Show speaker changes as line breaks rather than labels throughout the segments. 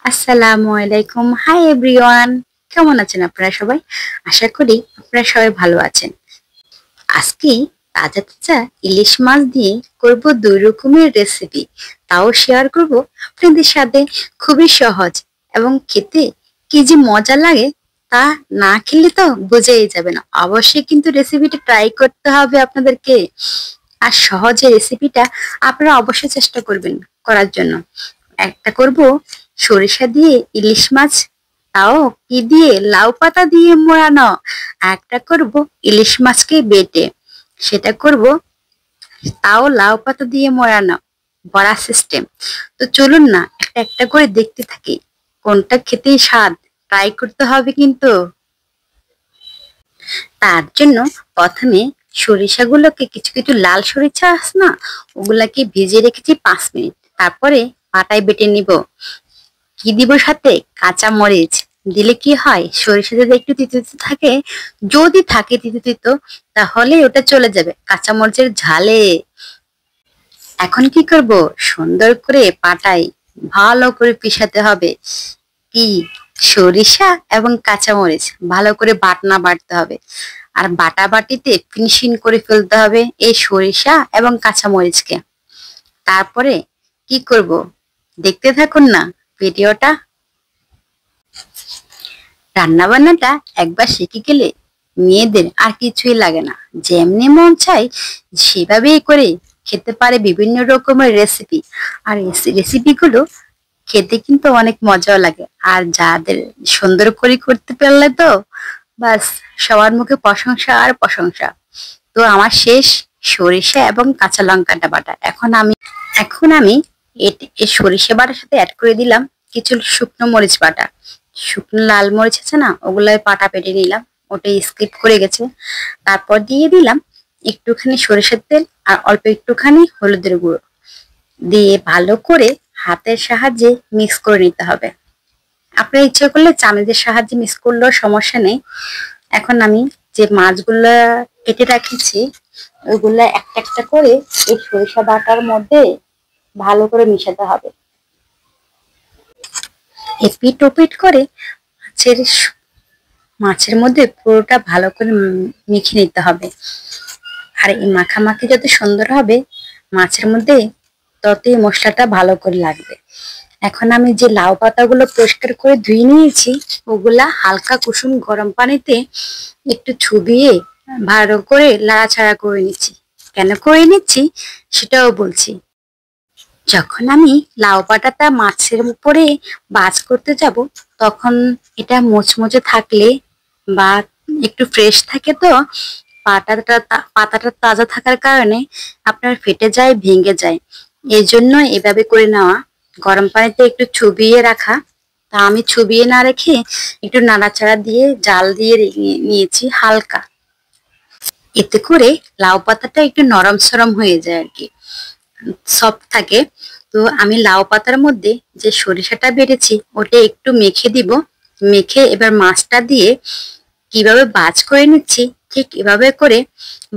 আসসালামু আলাইকুম। Hi everyone. কেমন আছেন আপনারা সবাই? আশা করি আপনারা সবাই ভালো আছেন। আজকে তাজা তাজা ইলিশ মাছ দিয়ে করব 2 রকমের রেসিপি। তাও শেয়ার করব আপনাদের সাথে। খুবই সহজ এবং খেতে কি যে মজা লাগে তা না খেলে তো বোঝাই যাবে না। অবশ্যই কিন্তু রেসিপিটা ট্রাই করতে হবে আপনাদেরকে। আর সহজে রেসিপিটা আপনারা অবশ্যই চেষ্টা করবেন করার জন্য। একটা করব সরিষা দিয়ে ইলিশ মাছ, তাও কি দিয়ে, লাউ পাতা দিয়ে মোড়ানো। আর একটা করব ইলিশ মাছকে বেটে, সেটা করব তাও লাউ পাতা দিয়ে মোড়ানো, বড়া সিস্টেম। তো চলুন না একটা একটা করে দেখতে থাকি, কোনটা খেতে স্বাদ ট্রাই করতে হবে কিন্তু। তার জন্য প্রথমে সরিষাগুলোকে কিছু কিছু লাল সরিষা আছে না, ওগুলাকে ভিজিয়ে রেখেছি 5 মিনিট। তারপরে পাটায় বেটে নিব। কি দিব সাথে? কাঁচা মরিচ। দিলে কি হয়, সরিষা যদি একটু তিতো তিতো থাকে, যদি থাকে তিতো তিতো, তাহলে ওটা চলে যাবে কাঁচা মরিচের ঝালে। এখন কি করব, সুন্দর করে পাটায় ভালো করে পিষাতে হবে। কি, সরিষা এবং কাঁচামরিচ ভালো করে বাটনা বাটতে হবে। আর বাটা বাটিতে ফিনিশিং করে ফেলতে হবে এই সরিষা এবং কাঁচামরিচকে। তারপরে কি করব, দেখতে থাকুন না ভিডিওটা। রান্না বান্নাটা একবার শিখে গেলে মেয়েদের আর কিছুই লাগে না। যেমনি মন চাই সেভাবেই করে খেতে পারে বিভিন্ন রকমের রেসিপি। আর রেসিপিগুলো খেতে কিন্তু অনেক মজাও লাগে। আর যাদের সুন্দর করে করতে পারলে তো বাস, সবার মুখে প্রশংসা আর প্রশংসা। তো আমার শেষ সরিষা এবং কাঁচা লঙ্কাটা বাটা। এখন আমি এই সরিষা বাটার সাথে অ্যাড করে দিলাম কিছু শুকনো মরিচ বাটা। শুকনো লাল মরিচ আছে না, ওগুলো পাটা পেটে নিলাম, ওটা স্কিপ করে গেছে। তারপর দিয়ে দিলাম একটুখানি সরিষার তেল আর অল্প একটুখানি হলুদের গুঁড়ো দিয়ে ভালো করে হাতের সাহায্যে মিক্স করে নিতে হবে। আপনার ইচ্ছে করলে চামচের সাহায্যে মিক্স করলেও সমস্যা নেই। এখন আমি যে মাছগুলো কেটে রাখেছি, ওইগুলো একটা একটা করে এই সরিষা বাটার মধ্যে ভালো করে মিশাতে হবে। এপিট ওপিট করে মাছের মাছের মধ্যে পুরোটা ভালো করে মেখে নিতে হবে। আর এই মাখামাখি যত সুন্দর হবে মাছের মধ্যে, ততই মশলাটা ভালো করে লাগবে। এখন আমি যে লাউ পাতাগুলো পরিষ্কার করে ধুয়ে নিয়েছি, ওগুলা হালকা কুসুম গরম পানিতে একটু চুবিয়ে ভালো করে নাড়াচাড়া করে নিচ্ছি। কেন করে নিচ্ছি সেটাও বলছি। যখন আমি লাউ পাতাটা মাছের উপরে ভাজ করতে যাব, তখন এটা মুচমুচে থাকলে বা একটু ফ্রেশ থাকে তো পাতাটা তাজা থাকার কারণে আপনার ফেটে যায়, ভেঙে যায়। এই জন্য এভাবে করে নেওয়া, গরম পানিতে একটু চুবিয়ে রাখা। তা আমি চুবিয়ে না রেখে একটু নাড়াচাড়া দিয়ে জাল দিয়ে নিয়েছি হালকা। এতে করে লাউ পাতাটা একটু নরম সরম হয়ে যায় আর কি, সফট থাকে। তো আমি লাউ পাতার মধ্যে যে সরিষাটা বেটেছি ওটা একটু মেখে দিব। মেখে এবার মাছটা দিয়ে কিভাবে ভাজ করে নিচ্ছি ঠিক এভাবে করে,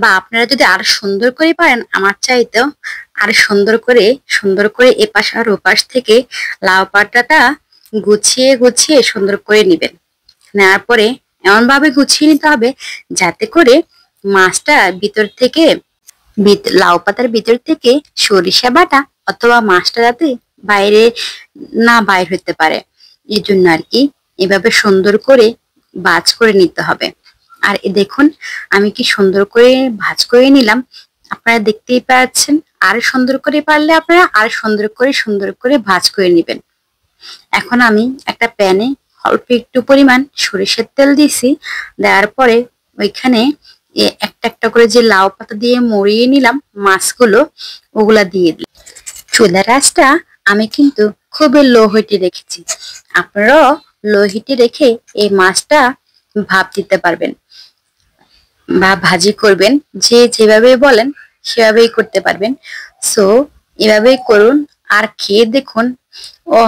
বা আপনারা যদি আরো সুন্দর করে পারেন আমার চাইতেও আরো সুন্দর করে এপাশ আর ওপাশ থেকে লাউ পাতাটা গুছিয়ে গুছিয়ে সুন্দর করে নিবেন। নেওয়ার পরে এমন ভাবে গুছিয়ে নিতে হবে যাতে করে মাছটা ভিতর থেকে, লাউ পাতার ভিতর থেকে সরিষা বাটা অথবা মাছটা যাতে বাইরে না বাইর হতে পারে, এই জন্য আর কি এভাবে সুন্দর করে ভাজ করে নিতে হবে। আর দেখুন আমি কি সুন্দর করে ভাজ করে নিলাম, আপনারা দেখতেই পাচ্ছেন। আর সুন্দর করে পারলে আপনারা আর সুন্দর করে ভাজ করে নেবেন। এখন আমি একটা প্যানে অল্প একটু পরিমাণ সরিষার তেল দিয়েছি। দেওয়ার পরে ওইখানে একটা একটা করে যে লাউ পাতা দিয়ে মরিয়ে নিলাম মাছগুলো, ওগুলা দিয়ে দিই। চুলার আঁচটা আমি কিন্তু খুবই লো হিটে রেখেছি। আপনারাও লো হিটে রেখে এই মাছটা ভাপ দিতে পারবেন বা ভাজি করবেন, যে যেভাবে বলেন সেভাবেই করতে পারবেন। সো এভাবেই করুন আর খেয়ে দেখুন। ও,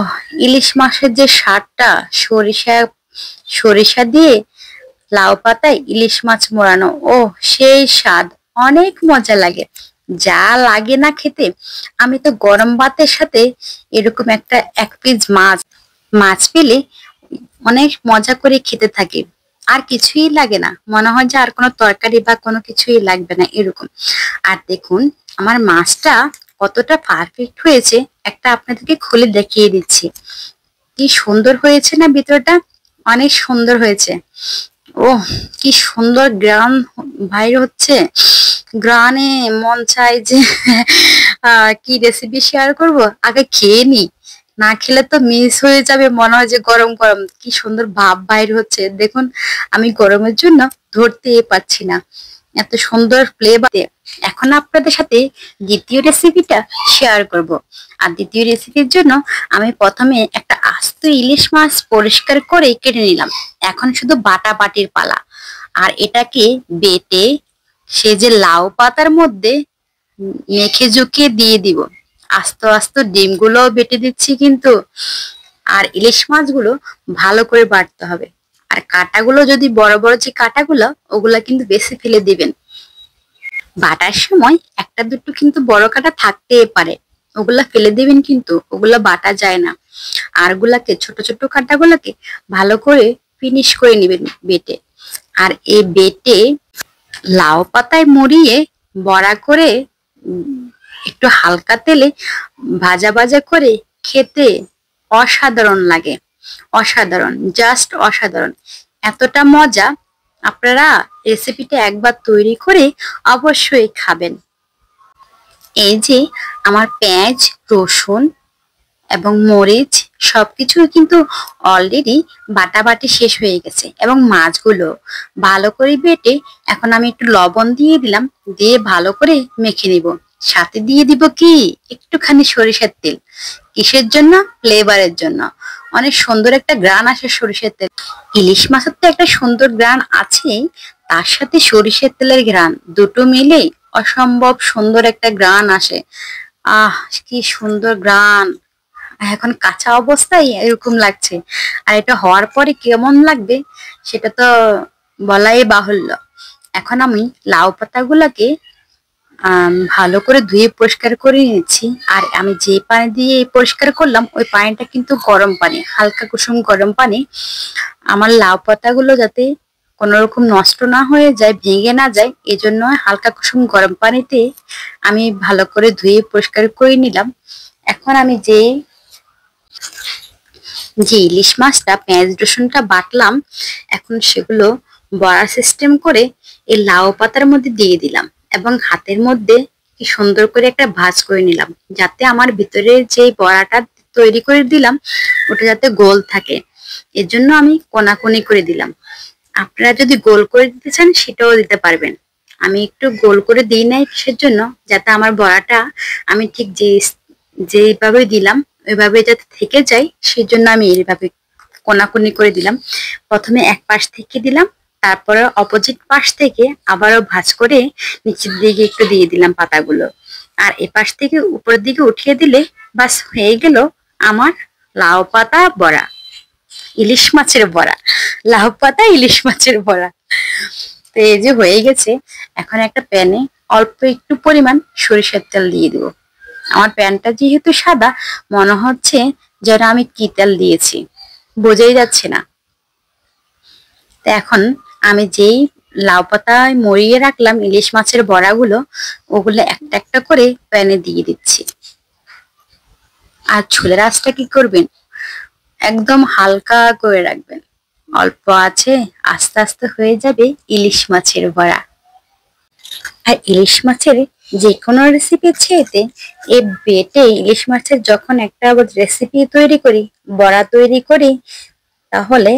ইলিশ মাছের যে স্বাদটা, সরিষা সরিষা দিয়ে লাউ পাতায় ইলিশ মাছ মোড়ানো, ও সেই স্বাদ, অনেক মজা লাগে। যা লাগে না খেতে, আমি তো গরম ভাতের সাথে এরকম একটা 1 পিস মাছ মাছ পেলে অনেক মজা করে খেতে থাকি। আর কিছুই লাগে না, মনে হয় যে আর কোনো তরকারি বা কোনো কিছুই লাগবে না এরকম। আর দেখুন আমার মাছটা কতটা পারফেক্ট হয়েছে, একটা আপনাদেরকে খুলে দেখিয়ে দিচ্ছি। কি সুন্দর হয়েছে না ভিতরটা, অনেক সুন্দর হয়েছে। ওহ, কি সুন্দর গ্রান বাইর হচ্ছে। গ্রানে মন চায় যে কি রেসিপি শেয়ার করব, আগে খেয়ে নি, না খেলে তো মিস হয়ে যাবে। মনে হয় যে গরম গরম কি সুন্দর ভাব বাইর হচ্ছে দেখুন। আমি গরমের জন্য ধরতেই পারছি না, এত সুন্দর ফ্লেভার। এখন আপনাদের সাথে দ্বিতীয় রেসিপিটা শেয়ার করব। আর দ্বিতীয় রেসিপির জন্য আমি প্রথমে একটা আস্ত ইলিশ মাছ পরিষ্কার করে কেটে নিলাম। এখন শুধু বাটাবাটির পালা। আর এটাকে বেটে সে যে লাউ পাতার মধ্যে মেখে জুকিয়ে দিয়ে দিব। আস্ত আস্ত ডিমগুলোও বেটে দিচ্ছি কিন্তু। আর ইলিশ মাছগুলো ভালো করে বাটতে হবে। আর কাঁটাগুলো যদি বড় বড় যে কাঁটাগুলো, ওগুলা কিন্তু বেশি ফেলে দিবেন। বাটার সময় একটা দুটো কিন্তু বড় কাঁটা থাকতেই পারে, ওগুলা ফেলে দিবেন কিন্তু, ওগুলা বাটা যায় না। আর গুলাকে ছোট ছোট কাঁটাগুলাকে ভালো করে ফিনিশ করে নেবেন বেটে। আর এই বেটে লাউ পাতায় মুড়িয়ে বড়া করে একটু হালকা তেলে ভাজা ভাজা করে খেতে অসাধারণ লাগে। অসাধারণ, জাস্ট অসাধারণ, এতটা মজা। আপনারা রেসিপিটা একবার তৈরি করে অবশ্যই খাবেন। এই যে আমার পেঁয়াজ, রসুন এবং মরিচ সবকিছু কিন্তু অলরেডি বাটাবাটি শেষ হয়ে গেছে, এবং মাছগুলো ভালো করে বেটে এখন আমি একটু লবণ দিয়ে দিলাম, দিয়ে ভালো করে মেখে নিব। সাথে দিয়ে দিব কি একটুখানি সরিষার তেল। কিসের জন্য? ফ্লেভারের জন্য। অনেক সুন্দর একটা গ্রান আসে সরিষার তেল। ইলিশ মাছের তো একটা সুন্দর গ্রান আছেই, তার সাথে সরিষার তেলের গ্রান দুটো মিলে অসম্ভব সুন্দর একটা গ্রান আসে। আহ, কি সুন্দর গ্রান। এখন কাঁচা অবস্থায় এরকম লাগছে, আর এটা হওয়ার পরে কেমন লাগবে সেটা তো বলাই বাহুল্য। এখন আমি লাউ পাতাগুলোকে ভালো করে ধুয়ে পরিষ্কার করে নিয়েছি। আর আমি যে পানি দিয়ে পরিষ্কার করলাম ওই পানিটা কিন্তু গরম পানি, হালকা কুসুম গরম পানি। আমার লাউ পাতাগুলো যাতে কোনো রকম নষ্ট না হয়ে যায়, ভেঙে না যায়, এজন্য হালকা কুসুম গরম পানিতে আমি ভালো করে ধুয়ে পরিষ্কার করে নিলাম। এখন আমি যে ইলিশ মাছটা পেঁয়াজ রসুনটা বাটলাম, এখন সেগুলো বড়া সিস্টেম করে এই লাউ পাতার মধ্যে দিয়ে দিলাম, এবং হাতের মধ্যে কি সুন্দর করে একটা ভাঁজ করে নিলাম, যাতে আমার ভিতরে যে বড়াটা তৈরি করে দিলাম ওটা যাতে গোল থাকে। এর জন্য আমি কোনাকুনি করে দিলাম। আপনারা যদি গোল করে দিতে চান সেটাও দিতে পারবেন। আমি একটু গোল করে দিই নাই কিসের জন্য, যাতে আমার বড়াটা আমি ঠিক যেভাবে দিলাম ওইভাবে যাতে থেকে যায়, সেই জন্য আমি এইভাবে কোনাকুনি করে দিলাম। প্রথমে এক পাশ থেকে দিলাম, তারপরে অপোজিট পাশ থেকে আবারও ভাঁজ করে নিচের দিকে একটু দিয়ে দিলাম পাতাগুলো। আর এ পাশ থেকে উপরের দিকে উঠিয়ে দিলে বাস হয়ে গেল আমার লাউ পাতা বড়া, ইলিশ মাছের বড়া। লাউ পাতা ইলিশ মাছের বড়া। তো এই যে হয়ে গেছে। এখন একটা প্যানে অল্প একটু পরিমাণ সরিষার তেল দিয়ে দিব। আমার প্যানটা যেহেতু সাদা, মনে হচ্ছে যেন আমি কি তেল দিয়েছি, বোঝাই যাচ্ছে না। তো এখন আমি যেই লাউ পাতায় মরিয়ে রাখলাম ইলিশ মাছের বড়াগুলো, ওগুলো একটা একটা করে প্যানে দিয়ে দিচ্ছি। আর চুলের আঁচটা কি করবেন, একদম হালকা করে রাখবেন। অল্প আছে, আস্তে আস্তে হয়ে যাবে ইলিশ মাছের বড়া। আর ইলিশ মাছের যে কোনো রেসিপি চেয়েতে এই বেটে ইলিশ মাছের যখন একটা রেসিপি তৈরি করি, বড়া তৈরি করি, তাহলে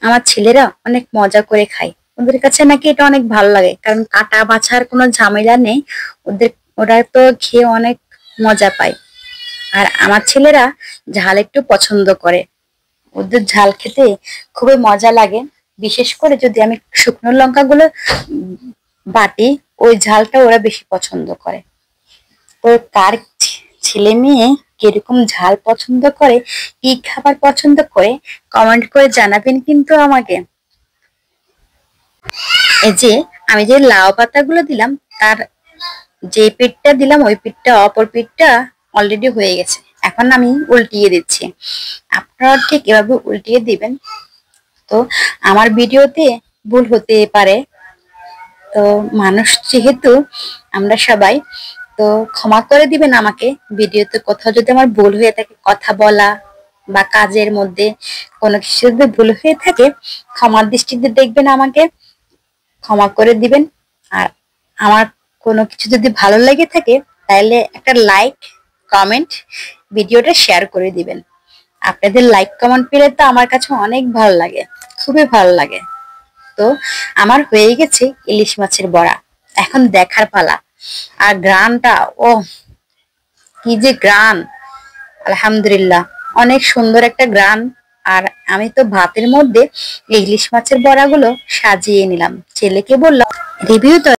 আমার ছেলেরা অনেক মজা করে খায়। ওদের কাছে নাকি এটা অনেক ভালো লাগে, কারণ কাটা বাছার কোনো ঝামেলা নেই ওদের, ওরা তো খেয়ে অনেক মজা পায়। আর আমার ছেলেরা ঝাল একটু পছন্দ করে, ওদের ঝাল খেতে খুবই মজা লাগে। বিশেষ করে যদি আমি শুকনো লঙ্কাগুলো বাটি, ওই ঝালটা ওরা বেশি পছন্দ করে। তো কার ছেলে মেয়ে কিরকম ঝাল পছন্দ করে, কি খাবার পছন্দ করে, কমেন্ট করে জানাবেন কিন্তু আমাকে। এই যে আমি যে লাউ পাতাগুলো দিলাম, তার যে পিঠটা দিলাম ওই পিঠটা অপর পিঠটা অলরেডি হয়ে গেছে। এখন আমি উল্টিয়ে দিচ্ছি, আপনারা ঠিক এভাবে উল্টিয়ে দিবেন। তো আমার ভিডিওতে ভুল হতে পারে, তো মানুষ যেহেতু আমরা সবাই, তো ক্ষমা করে দিবেন আমাকে। ভিডিওতে কোথাও যদি আমার ভুল হয়ে থাকে, কথা বলা বা কাজের মধ্যে কোনো কিছু যদি ভুল হয়ে থাকে, ক্ষমার দৃষ্টিতে দেখবেন, আমাকে ক্ষমা করে দিবেন। আর আমার কোনো কিছু যদি ভালো লেগে থাকে, তাহলে একটা লাইক, কমেন্ট, ভিডিওটা শেয়ার করে দিবেন। আপনাদের লাইক কমেন্ট পেলে তো আমার কাছে অনেক ভালো লাগে, খুবই ভালো লাগে। তো আমার হয়ে গেছে ইলিশ মাছের বড়া, এখন দেখার পালা। আর গ্রানটা, ও কি যে গ্রান! আলহামদুলিল্লাহ, অনেক সুন্দর একটা গ্রান। আর আমি তো ভাতের মধ্যে এই ইলিশ মাছের বড়াগুলো সাজিয়ে নিলাম, ছেলেকে বললাম রিভিউ